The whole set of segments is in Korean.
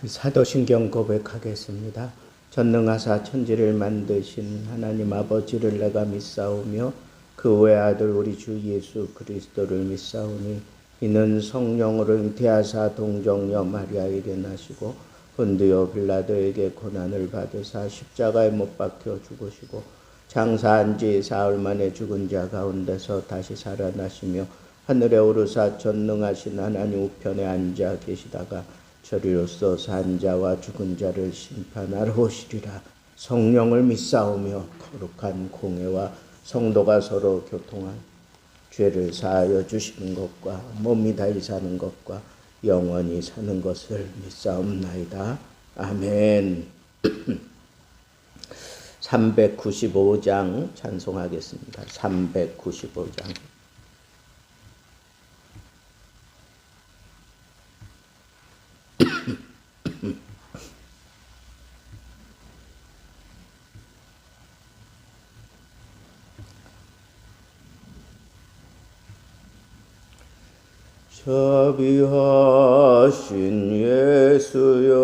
사도신경 고백하겠습니다. 전능하사 천지를 만드신 하나님 아버지를 내가 믿사오며 그 외아들 우리 주 예수 그리스도를 믿사오니 이는 성령으로 잉태하사 동정녀 마리아에 일어나시고 본디오 빌라도에게 고난을 받으사 십자가에 못 박혀 죽으시고 장사한 지 사흘 만에 죽은 자 가운데서 다시 살아나시며 하늘에 오르사 전능하신 하나님 우편에 앉아 계시다가 저리로서 산 자와 죽은 자를 심판하러 오시리라. 성령을 믿사오며 거룩한 공회와 성도가 서로 교통한 죄를 사하여 주시는 것과 몸이 다시 사는 것과 영원히 사는 것을 믿사옵나이다. 아멘. 395장 찬송하겠습니다. 395장. 자비하신 예수여,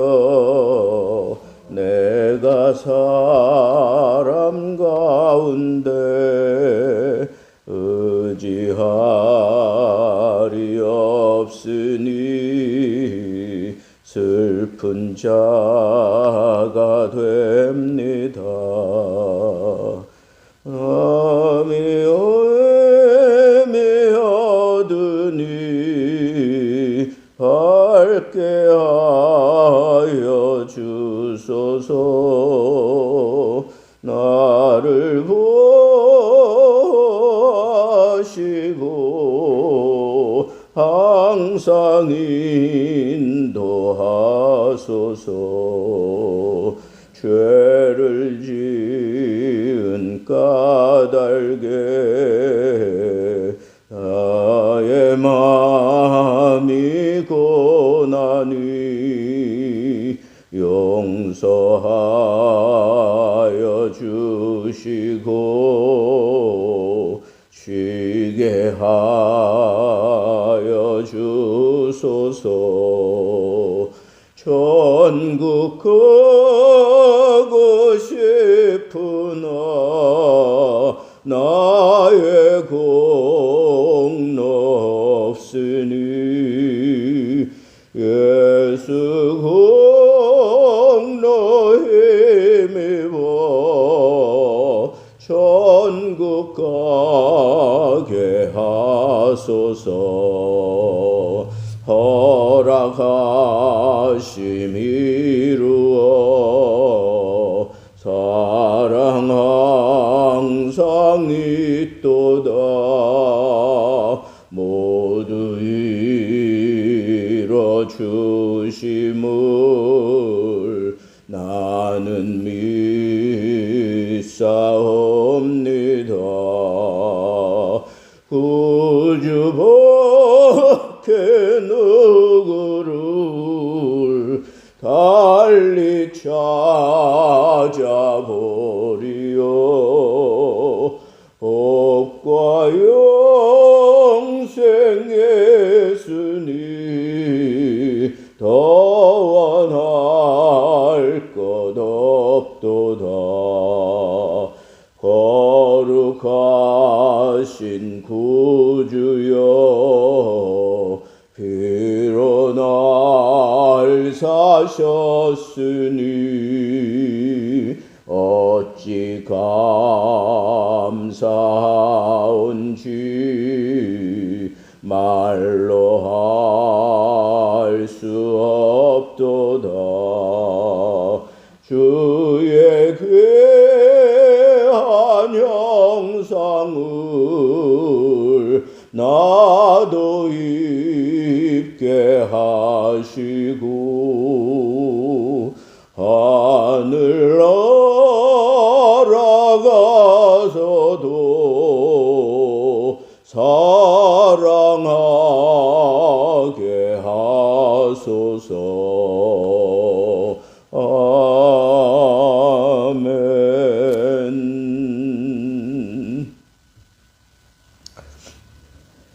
내가 사람 가운데 의지할이 없으니 슬픈 자가 됩니다. 남이 애매하더니 밝게 하여 주소서. 나를 보시고 항상 인도하소서. 죄를 지은 까닭에 나의 마음이 고나니 용서하여 주시고 쉬게 하여 주소서. 천국 가고 싶으나 나의 공로 없으니 예수 공로 힘입어 천국 가게 하소서. 허락하심 이루어 사랑 항상 있도다. 모두 이뤄 주심을 나는 믿사옵니다. 구주 밖에 누구를 달리 찾아보리요. 복과 영생 예수니 더 원할 것 없도다. 거룩하신 구주여, 비로 날 사셨으니 어찌 감사한지 말로 할 수 없도다. 주의 귀한 형상을 나도 입게 하시고 하늘 날아가서도 사랑하게 하소서. 아멘.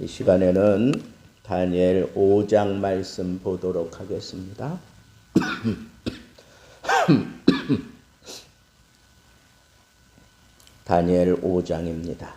이 시간에는 다니엘 5장 말씀 보도록 하겠습니다. 다니엘 5장입니다.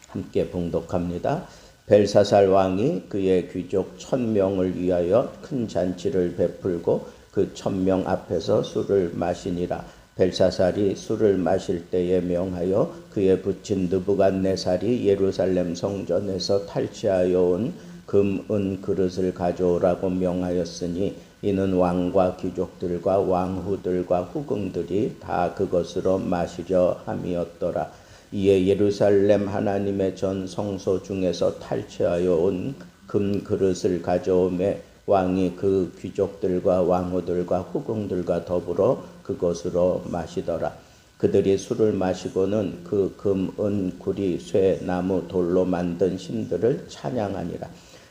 함께 봉독합니다. 벨사살 왕이 그의 귀족 1000명을 위하여 큰 잔치를 베풀고 그 1000명 앞에서 술을 마시니라. 벨사살이 술을 마실 때에 명하여 그의 부친 느부갓네살이 예루살렘 성전에서 탈취하여 온 금, 은 그릇을 가져오라고 명하였으니 이는 왕과 귀족들과 왕후들과 후궁들이 다 그것으로 마시려 함이었더라. 이에 예루살렘 하나님의 전 성소 중에서 탈취하여 온 금 그릇을 가져오매 왕이 그 귀족들과 왕후들과 후궁들과 더불어 그것으로 마시더라. 그들이 술을 마시고는 그 금, 은, 구리, 쇠, 나무, 돌로 만든 신들을 찬양하니라.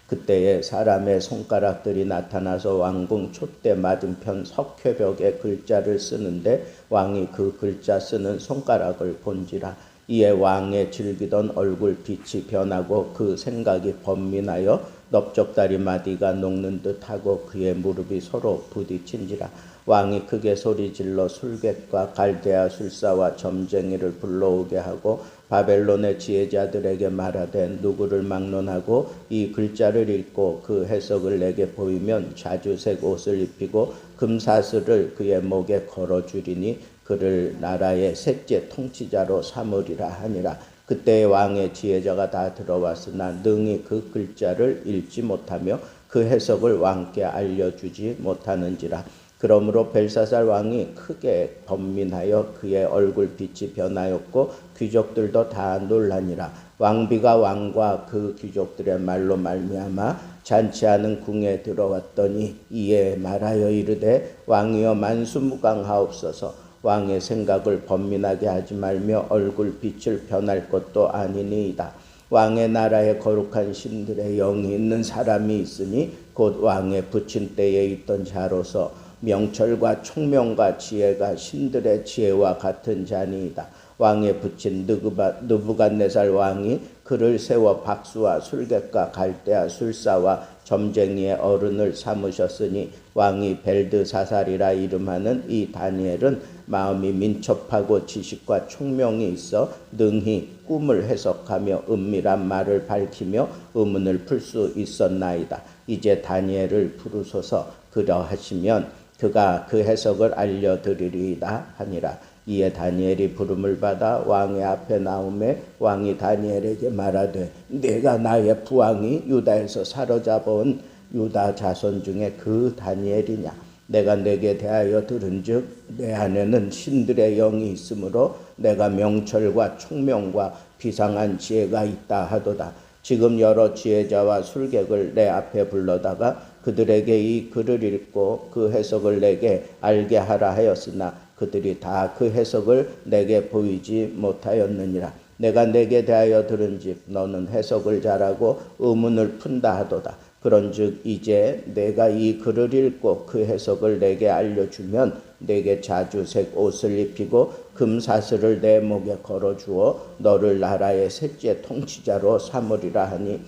그때에 사람의 손가락들이 나타나서 왕궁 촛대 맞은편 석회벽에 글자를 쓰는데 왕이 그 글자 쓰는 손가락을 본지라. 이에 왕의 즐기던 얼굴빛이 변하고 그 생각이 번민하여 넓적다리 마디가 녹는 듯하고 그의 무릎이 서로 부딪힌지라. 왕이 크게 소리질러 술객과 갈대아 술사와 점쟁이를 불러오게 하고 바벨론의 지혜자들에게 말하되 누구를 막론하고 이 글자를 읽고 그 해석을 내게 보이면 자주색 옷을 입히고 금사슬을 그의 목에 걸어주리니 그를 나라의 셋째 통치자로 삼으리라 하니라. 그때 왕의 지혜자가 다 들어왔으나 능히 그 글자를 읽지 못하며 그 해석을 왕께 알려주지 못하는지라. 그러므로 벨사살 왕이 크게 번민하여 그의 얼굴빛이 변하였고 귀족들도 다 놀라니라. 왕비가 왕과 그 귀족들의 말로 말미암아 잔치하는 궁에 들어왔더니 이에 말하여 이르되 왕이여 만수무강하옵소서. 왕의 생각을 번민하게 하지 말며 얼굴빛을 변할 것도 아니니이다. 왕의 나라에 거룩한 신들의 영이 있는 사람이 있으니 곧 왕의 부친 때에 있던 자로서 명철과 총명과 지혜가 신들의 지혜와 같은 자니이다. 왕의 부친 느부갓네살 왕이 그를 세워 박수와 술객과 갈대아 술사와 점쟁이의 어른을 삼으셨으니 왕이 벨드사살이라 이름하는 이 다니엘은 마음이 민첩하고 지식과 총명이 있어 능히 꿈을 해석하며 은밀한 말을 밝히며 의문을 풀 수 있었나이다. 이제 다니엘을 부르소서. 그러하시면 그가 그 해석을 알려드리리이다 하니라. 이에 다니엘이 부름을 받아 왕의 앞에 나오매 왕이 다니엘에게 말하되 내가 나의 부왕이 유다에서 사로잡아온 유다 자손 중에 그 다니엘이냐. 내가 내게 대하여 들은즉 내 안에는 신들의 영이 있으므로 내가 명철과 총명과 비상한 지혜가 있다 하도다. 지금 여러 지혜자와 술객을 내 앞에 불러다가 그들에게 이 글을 읽고 그 해석을 내게 알게 하라 하였으나 그들이 다 그 해석을 내게 보이지 못하였느니라. 내가 내게 대하여 들은즉 너는 해석을 잘하고 의문을 푼다 하도다. 그런즉 이제 내가 이 글을 읽고 그 해석을 내게 알려주면 내게 자주색 옷을 입히고 금사슬을 내 목에 걸어주어 너를 나라의 셋째 통치자로 삼으리라 하니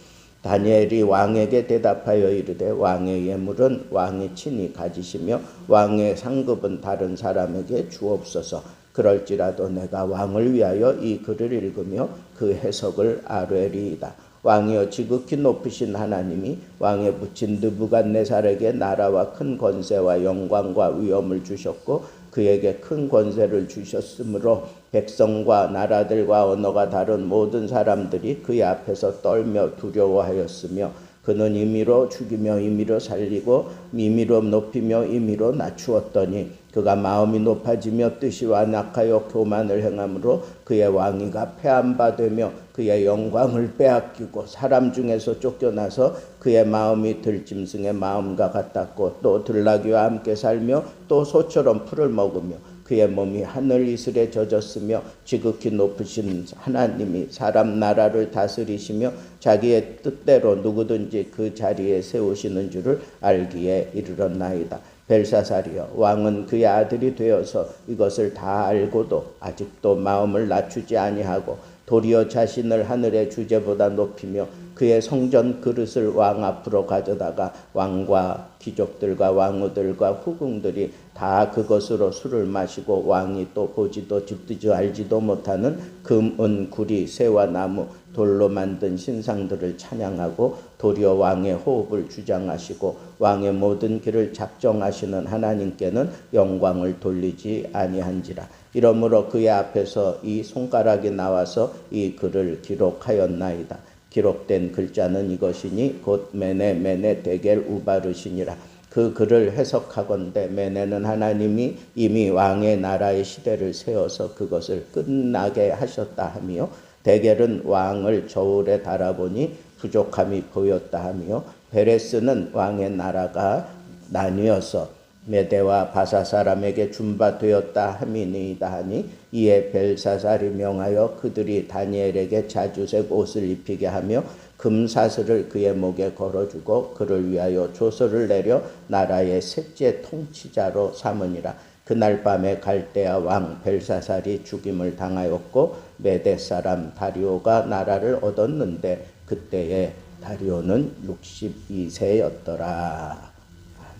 다니엘이 왕에게 대답하여 이르되 왕의 예물은 왕이 친히 가지시며 왕의 상급은 다른 사람에게 주옵소서. 그럴지라도 내가 왕을 위하여 이 글을 읽으며 그 해석을 아뢰리이다. 왕이여 지극히 높으신 하나님이 왕의 부친 느부갓네살에게 나라와 큰 권세와 영광과 위엄을 주셨고 그에게 큰 권세를 주셨으므로 백성과 나라들과 언어가 다른 모든 사람들이 그의 앞에서 떨며 두려워하였으며 그는 임의로 죽이며 임의로 살리고 임의로 높이며 임의로 낮추었더니 그가 마음이 높아지며 뜻이 완악하여 교만을 행함으로 그의 왕위가 패한 바 되며 그의 영광을 빼앗기고 사람 중에서 쫓겨나서 그의 마음이 들짐승의 마음과 같았고 또 들나귀와 함께 살며 또 소처럼 풀을 먹으며 그의 몸이 하늘 이슬에 젖었으며 지극히 높으신 하나님이 사람 나라를 다스리시며 자기의 뜻대로 누구든지 그 자리에 세우시는 줄을 알기에 이르렀나이다. 벨사살이여 왕은 그의 아들이 되어서 이것을 다 알고도 아직도 마음을 낮추지 아니하고 도리어 자신을 하늘의 주제보다 높이며 그의 성전 그릇을 왕 앞으로 가져다가 왕과 귀족들과 왕후들과 후궁들이 다 그것으로 술을 마시고 왕이 또 보지도 듣지도 알지도 못하는 금, 은, 구리, 새와 나무, 돌로 만든 신상들을 찬양하고 도리어 왕의 호흡을 주장하시고 왕의 모든 길을 작정하시는 하나님께는 영광을 돌리지 아니한지라. 이러므로 그의 앞에서 이 손가락이 나와서 이 글을 기록하였나이다. 기록된 글자는 이것이니 곧 메네 데겔 우바르시니라. 그 글을 해석하건대 메네는 하나님이 이미 왕의 나라의 시대를 세워서 그것을 끝나게 하셨다 하며, 데겔은 왕을 저울에 달아보니 부족함이 보였다 하며, 베레스는 왕의 나라가 나뉘어서 메대와 바사 사람에게 준바되었다 함이니이다 하니, 이에 벨사살이 명하여 그들이 다니엘에게 자주색 옷을 입히게 하며 금사슬을 그의 목에 걸어주고 그를 위하여 조서를 내려 나라의 셋째 통치자로 삼으니라. 그날 밤에 갈대아 왕 벨사살이 죽임을 당하였고 메대 사람 다리오가 나라를 얻었는데 그때에 다리오는 62세였더라.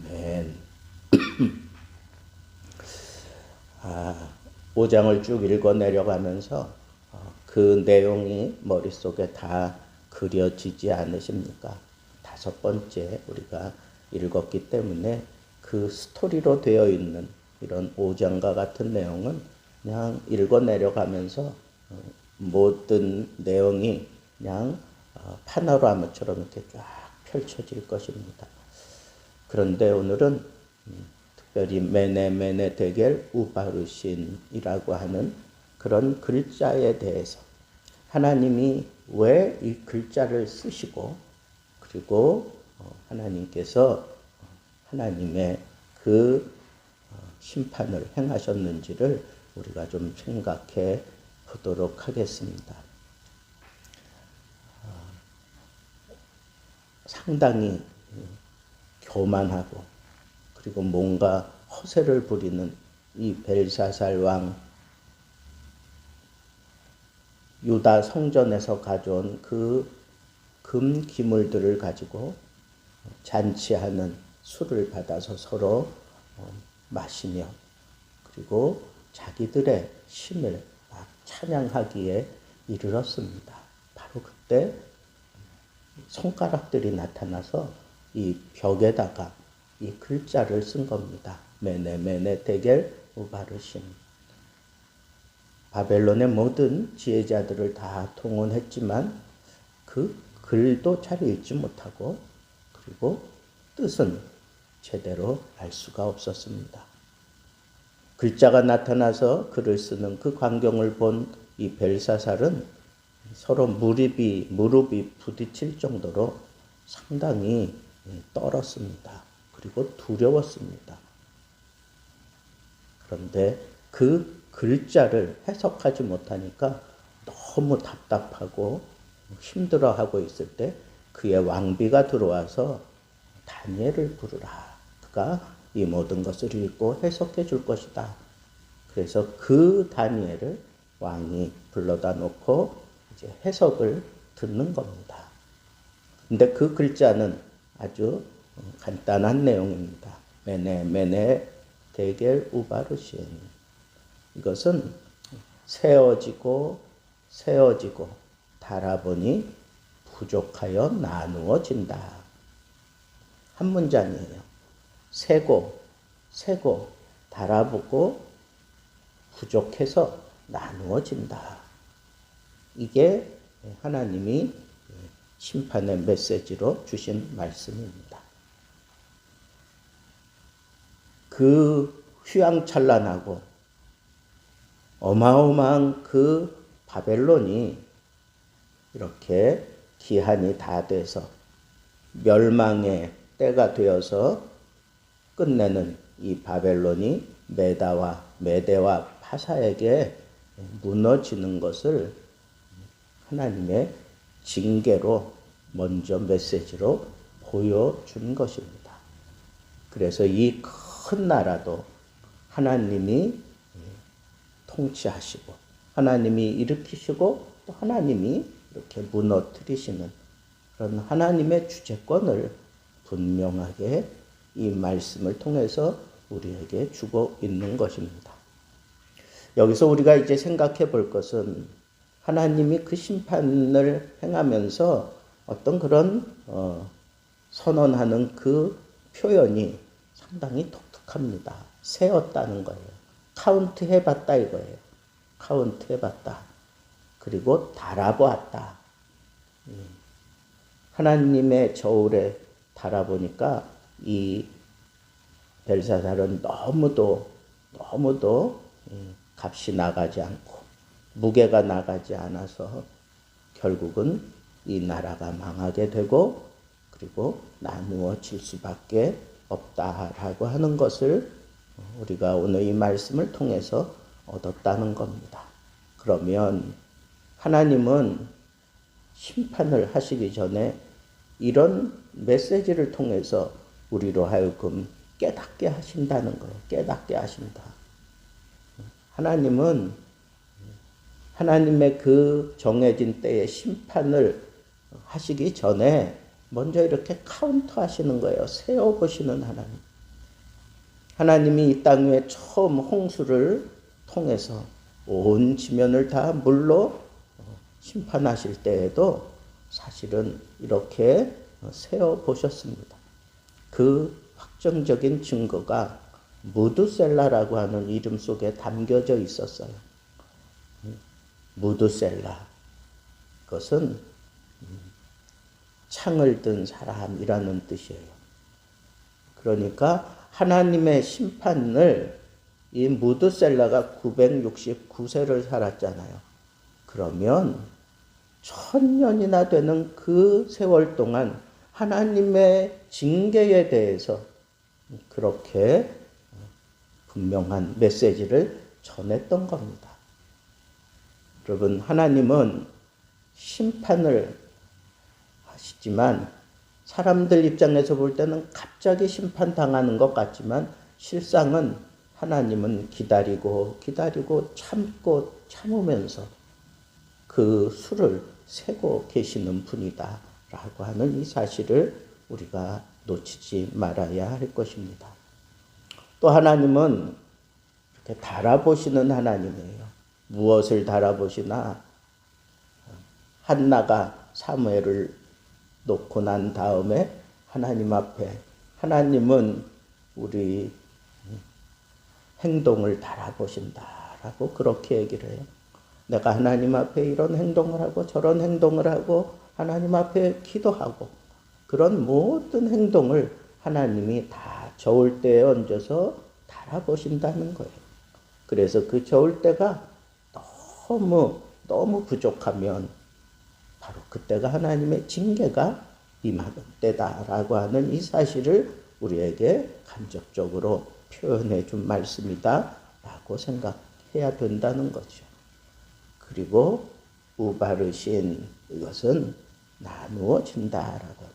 아멘. 5장을 쭉 읽어 내려가면서 그 내용이 머릿속에 다 그려지지 않으십니까? 5번째 우리가 읽었기 때문에 그 스토리로 되어 있는 이런 5장과 같은 내용은 그냥 읽어 내려가면서 모든 내용이 그냥 파노라마처럼 이렇게 쫙 펼쳐질 것입니다. 그런데 오늘은 특별히 메네 데겔 우바르신이라고 하는 그런 글자에 대해서 하나님이 왜 이 글자를 쓰시고 그리고 하나님께서 하나님의 그 심판을 행하셨는지를 우리가 좀 생각해 보도록 하겠습니다. 상당히 교만하고 그리고 뭔가 허세를 부리는 이 벨사살 왕, 유다 성전에서 가져온 그 금 기물들을 가지고 잔치하는 술을 받아서 서로 마시며 그리고 자기들의 신을 막 찬양하기에 이르렀습니다. 바로 그때 손가락들이 나타나서 이 벽에다가 이 글자를 쓴 겁니다. 메네 데겔 우바르신. 바벨론의 모든 지혜자들을 다 동원했지만 그 글도 잘 읽지 못하고 그리고 뜻은 제대로 알 수가 없었습니다. 글자가 나타나서 글을 쓰는 그 광경을 본 이 벨사살은 서로 무릎이 부딪힐 정도로 상당히 떨었습니다. 그리고 두려웠습니다. 그런데 그 글자를 해석하지 못하니까 너무 답답하고 힘들어하고 있을 때 그의 왕비가 들어와서 다니엘을 부르라. 그가 이 모든 것을 읽고 해석해 줄 것이다. 그래서 그 다니엘을 왕이 불러다 놓고 이제 해석을 듣는 겁니다. 근데 그 글자는 아주 간단한 내용입니다. 메네 데겔 우바르신. 이것은 세어지고 달아보니 부족하여 나누어진다. 한 문장이에요. 세고 달아보고 부족해서 나누어진다. 이게 하나님이 심판의 메시지로 주신 말씀입니다. 그 휘황찬란하고 어마어마한 그 바벨론이 이렇게 기한이 다 돼서 멸망의 때가 되어서 끝내는 이 바벨론이 메대와 파사에게 무너지는 것을 하나님의 징계로 먼저 메시지로 보여준 것입니다. 그래서 이 큰 나라도 하나님이 통치하시고 하나님이 일으키시고 또 하나님이 이렇게 무너뜨리시는 그런 하나님의 주재권을 분명하게 이 말씀을 통해서 우리에게 주고 있는 것입니다. 여기서 우리가 이제 생각해 볼 것은 하나님이 그 심판을 행하면서 어떤 그런 선언하는 그 표현이 상당히 독특합니다. 세었다는 거예요. 카운트 해봤다 이거예요. 카운트 해봤다. 그리고 달아보았다. 하나님의 저울에 달아보니까 이 벨사살은 너무도 값이 나가지 않고 무게가 나가지 않아서 결국은 이 나라가 망하게 되고 그리고 나누어질 수밖에 없다라고 하는 것을 우리가 오늘 이 말씀을 통해서 얻었다는 겁니다. 그러면 하나님은 심판을 하시기 전에 이런 메시지를 통해서 우리로 하여금 깨닫게 하신다는 거예요. 깨닫게 하신다. 하나님은 하나님의 그 정해진 때에 심판을 하시기 전에 먼저 이렇게 카운트 하시는 거예요. 세어보시는 하나님. 하나님이 이 땅 위에 처음 홍수를 통해서 온 지면을 다 물로 심판하실 때에도 사실은 이렇게 세어보셨습니다. 그 확정적인 증거가 무드셀라라고 하는 이름 속에 담겨져 있었어요. 무드셀라. 그것은 창을 든 사람이라는 뜻이에요. 그러니까 하나님의 심판을 이 무드셀라가 969세를 살았잖아요. 그러면 1000년이나 되는 그 세월 동안 하나님의 징계에 대해서 그렇게 분명한 메시지를 전했던 겁니다. 여러분, 하나님은 심판을 하시지만 사람들 입장에서 볼 때는 갑자기 심판당하는 것 같지만 실상은 하나님은 기다리고 참으면서 그 수를 세고 계시는 분이다 라고 하는 이 사실을 우리가 놓치지 말아야 할 것입니다. 또 하나님은 이렇게 달아보시는 하나님이에요. 무엇을 달아보시나? 한나가 사무엘을 놓고 난 다음에 하나님 앞에 하나님은 우리 행동을 달아보신다라고 그렇게 얘기를 해요. 내가 하나님 앞에 이런 행동을 하고 저런 행동을 하고 하나님 앞에 기도하고 그런 모든 행동을 하나님이 다 저울대에 얹어서 달아보신다는 거예요. 그래서 그 저울대가 너무 부족하면 바로 그때가 하나님의 징계가 임하는 때다라고 하는 이 사실을 우리에게 간접적으로 표현해 준 말씀이다라고 생각해야 된다는 거죠. 그리고 우바르신 이것은 나누어진다라고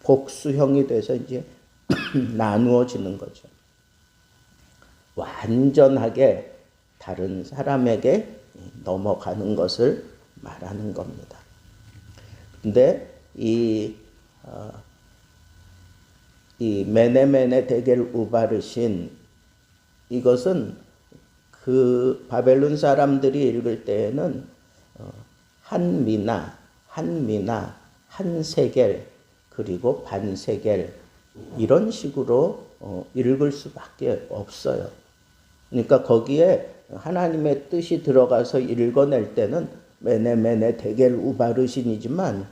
복수형이 돼서 이제 나누어지는 거죠. 완전하게 다른 사람에게 넘어가는 것을 말하는 겁니다. 근데 이 메네메네 데겔 우바르신 이것은 그 바벨론 사람들이 읽을 때에는 한미나, 한세겔, 그리고 반세겔 이런 식으로 읽을 수밖에 없어요. 그러니까 거기에 하나님의 뜻이 들어가서 읽어낼 때는 메네메네 데겔 우바르신이지만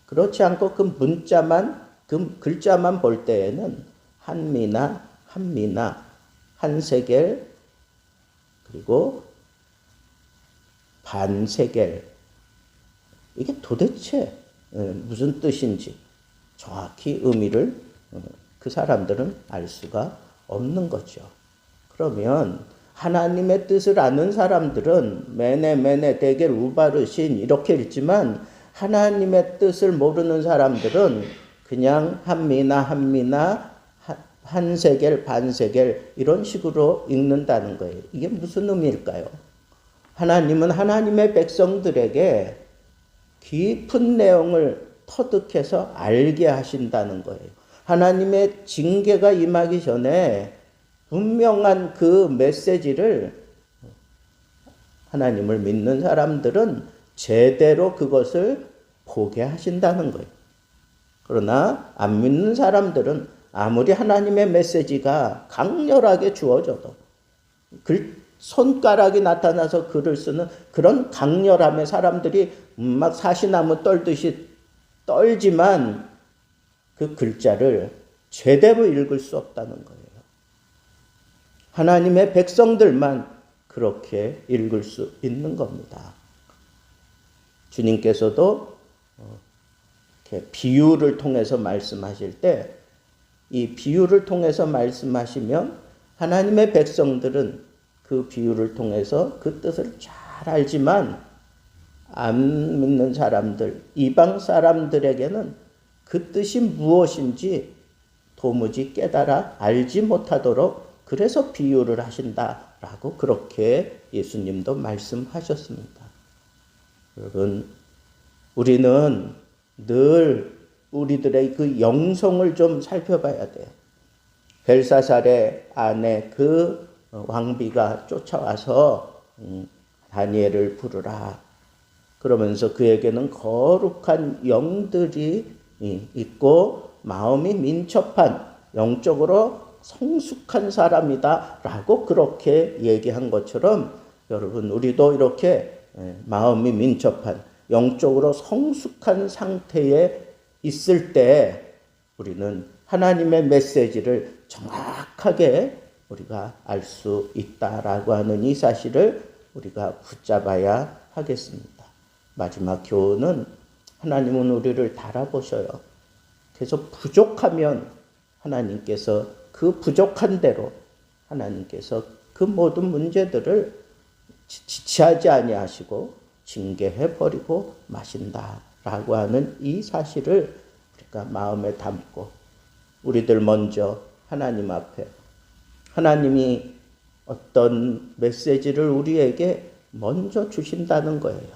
그렇지 않고 그 문자만, 그 글자만 볼 때에는 한미나, 한세겔, 그리고 반세겔. 이게 도대체 무슨 뜻인지 정확히 의미를 그 사람들은 알 수가 없는 거죠. 그러면 하나님의 뜻을 아는 사람들은 메네 데겔 우바르신 이렇게 읽지만 하나님의 뜻을 모르는 사람들은 그냥 한미나 한세겔 반세겔 이런 식으로 읽는다는 거예요. 이게 무슨 의미일까요? 하나님은 하나님의 백성들에게 깊은 내용을 터득해서 알게 하신다는 거예요. 하나님의 징계가 임하기 전에 분명한 그 메시지를 하나님을 믿는 사람들은 제대로 그것을 보게 하신다는 거예요. 그러나 안 믿는 사람들은 아무리 하나님의 메시지가 강렬하게 주어져도 손가락이 나타나서 글을 쓰는 그런 강렬함에 사람들이 막 사시나무 떨듯이 떨지만 그 글자를 제대로 읽을 수 없다는 거예요. 하나님의 백성들만 그렇게 읽을 수 있는 겁니다. 주님께서도 이렇게 비유를 통해서 말씀하실 때 이 비유를 통해서 말씀하시면 하나님의 백성들은 그 비유를 통해서 그 뜻을 잘 알지만 안 믿는 사람들, 이방 사람들에게는 그 뜻이 무엇인지 도무지 깨달아 알지 못하도록 그래서 비유를 하신다라고 그렇게 예수님도 말씀하셨습니다. 여러분, 우리는 늘 우리들의 그 영성을 좀 살펴봐야 돼요. 벨사살의 아내 그 왕비가 쫓아와서 다니엘을 부르라. 그러면서 그에게는 거룩한 영들이 있고 마음이 민첩한 영적으로 성숙한 사람이다 라고 그렇게 얘기한 것처럼 여러분 우리도 이렇게 마음이 민첩한 영적으로 성숙한 상태에 있을 때 우리는 하나님의 메시지를 정확하게 우리가 알 수 있다라고 하는 이 사실을 우리가 붙잡아야 하겠습니다. 마지막 교훈은 하나님은 우리를 달아보셔요. 그래서 부족하면 하나님께서 그 부족한 대로 하나님께서 그 모든 문제들을 지체하지 아니하시고 징계해버리고 마신다라고 하는 이 사실을 우리가 마음에 담고 우리들 먼저 하나님 앞에 하나님이 어떤 메시지를 우리에게 먼저 주신다는 거예요.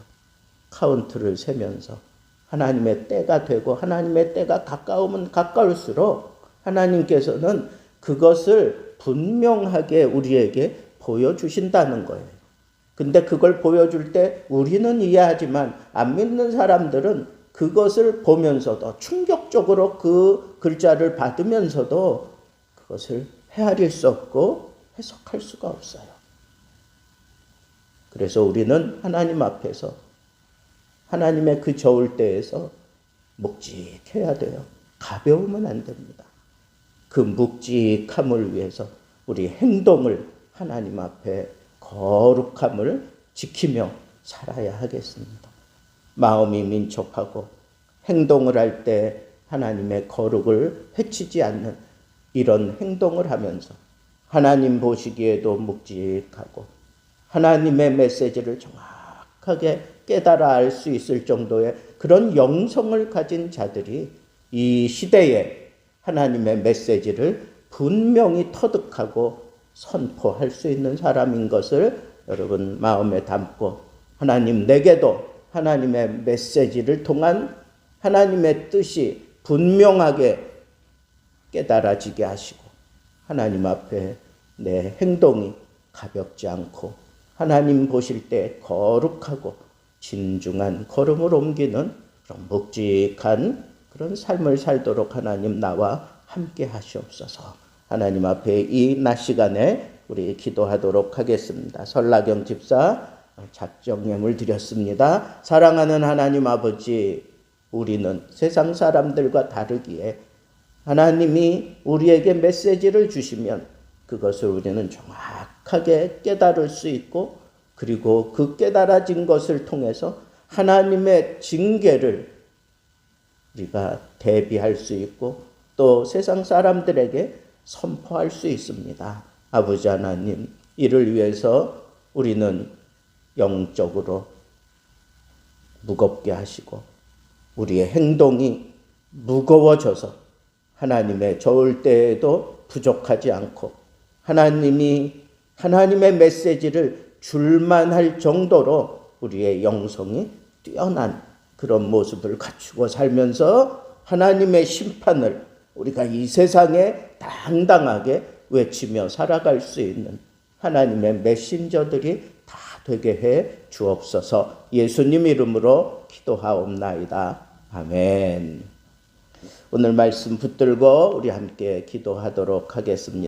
카운트를 세면서 하나님의 때가 되고 하나님의 때가 가까우면 가까울수록 하나님께서는 그것을 분명하게 우리에게 보여주신다는 거예요. 근데 그걸 보여줄 때 우리는 이해하지만 안 믿는 사람들은 그것을 보면서도 충격적으로 그 글자를 받으면서도 그것을 헤아릴 수 없고 해석할 수가 없어요. 그래서 우리는 하나님 앞에서 하나님의 그 저울 때에서 묵직해야 돼요. 가벼우면 안 됩니다. 그 묵직함을 위해서 우리 행동을 하나님 앞에 거룩함을 지키며 살아야 하겠습니다. 마음이 민첩하고 행동을 할 때 하나님의 거룩을 해치지 않는 이런 행동을 하면서 하나님 보시기에도 묵직하고 하나님의 메시지를 정확하게 깨달아 알 수 있을 정도의 그런 영성을 가진 자들이 이 시대에 하나님의 메시지를 분명히 터득하고 선포할 수 있는 사람인 것을 여러분 마음에 담고 하나님 내게도 하나님의 메시지를 통한 하나님의 뜻이 분명하게 깨달아지게 하시고 하나님 앞에 내 행동이 가볍지 않고 하나님 보실 때 거룩하고 진중한 걸음을 옮기는 그런 묵직한 그런 삶을 살도록 하나님 나와 함께 하시옵소서. 하나님 앞에 이 낮 시간에 우리 기도하도록 하겠습니다. 설라경 집사 작정 예물 드렸습니다. 사랑하는 하나님 아버지, 우리는 세상 사람들과 다르기에 하나님이 우리에게 메시지를 주시면 그것을 우리는 정확하게 깨달을 수 있고 그리고 그 깨달아진 것을 통해서 하나님의 징계를 우리가 대비할 수 있고 또 세상 사람들에게 선포할 수 있습니다. 아버지 하나님, 이를 위해서 우리는 영적으로 무겁게 하시고 우리의 행동이 무거워져서 하나님의 저울 때에도 부족하지 않고 하나님이 하나님의 메시지를 줄만할 정도로 우리의 영성이 뛰어난 그런 모습을 갖추고 살면서 하나님의 심판을 우리가 이 세상에 당당하게 외치며 살아갈 수 있는 하나님의 메신저들이 다 되게 해 주옵소서. 예수님 이름으로 기도하옵나이다. 아멘. 오늘 말씀 붙들고 우리 함께 기도하도록 하겠습니다.